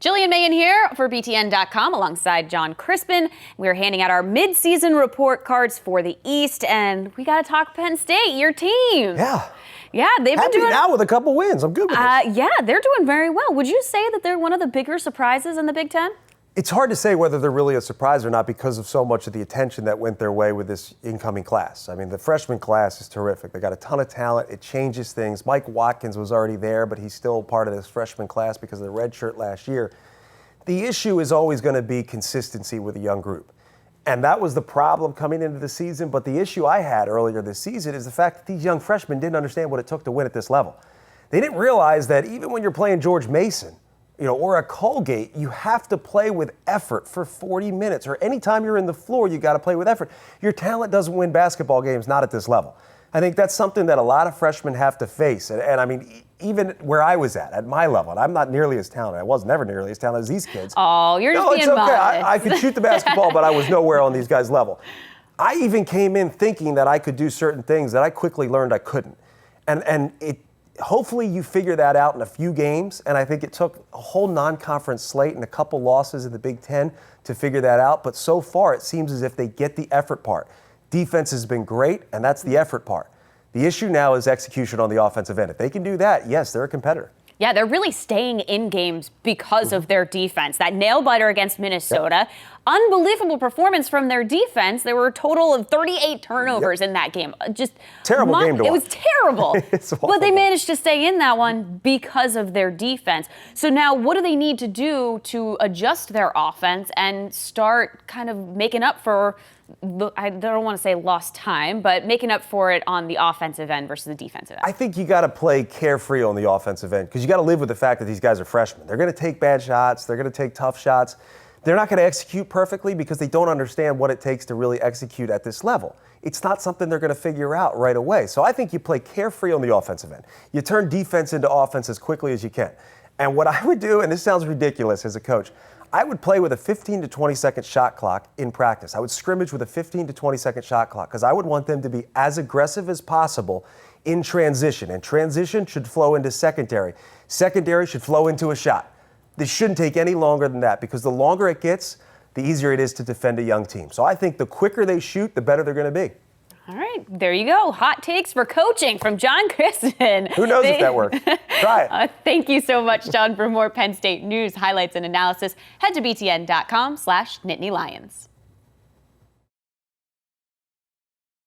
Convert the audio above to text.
Jillian Mahen here for BTN.com alongside John Crispin. We're handing out our mid-season report cards for the East, and we got to talk Penn State, your team. Yeah, they've been doing now with a couple wins. I'm good with this. Yeah, they're doing very well. Would you say that they're one of the bigger surprises in the Big Ten? It's hard to say whether they're really a surprise or not because of so much of the attention that went their way with this incoming class. I mean, the freshman class is terrific. They got a ton of talent. It changes things. Mike Watkins was already there, but he's still part of this freshman class because of the red shirt last year. The issue is always going to be consistency with a young group. And that was the problem coming into the season. But the issue I had earlier this season is the fact that these young freshmen didn't understand what it took to win at this level. They didn't realize that even when you're playing George Mason, or a Colgate, you have to play with effort for 40 minutes. Or anytime you're in the floor, you got to play with effort. Your talent doesn't win basketball games, not at this level. I think that's something that a lot of freshmen have to face. And I mean, even where I was at my level, and I'm not nearly as talented. I was never nearly as talented as these kids. Oh, you're just being modest. I could shoot the basketball, but I was nowhere on these guys' level. I even came in thinking that I could do certain things that I quickly learned I couldn't. And hopefully you figure that out in a few games, and I think it took a whole non-conference slate and a couple losses in the Big Ten to figure that out. But so far, it seems as if they get the effort part. Defense has been great, and that's the effort part. The issue now is execution on the offensive end. If they can do that, yes, they're a competitor. Yeah, they're really staying in games because of their defense. That nail-biter against Minnesota. Yep. Unbelievable performance from their defense. There were a total of 38 turnovers in that game. Just terrible game to watch. It was terrible. But they managed to stay in that one because of their defense. So now what do they need to do to adjust their offense and start kind of making up for, I don't want to say lost time, but making up for it on the offensive end versus the defensive end? I think you got to play carefree on the offensive end because you got to live with the fact that these guys are freshmen. They're going to take bad shots. They're going to take tough shots. They're not going to execute perfectly because they don't understand what it takes to really execute at this level. It's not something they're going to figure out right away. So I think you play carefree on the offensive end. You turn defense into offense as quickly as you can. And what I would do, and this sounds ridiculous as a coach, I would play with a 15 to 20 second shot clock in practice. I would scrimmage with a 15 to 20 second shot clock because I would want them to be as aggressive as possible in transition. And transition should flow into secondary. Secondary should flow into a shot. This shouldn't take any longer than that because the longer it gets, the easier it is to defend a young team. So I think the quicker they shoot, the better they're going to be. All right, there you go. Hot takes for coaching from John Crispin. Who knows if that works? Try it. Thank you so much, John. For more Penn State news, highlights, and analysis, head to btn.com/Nittany Lions.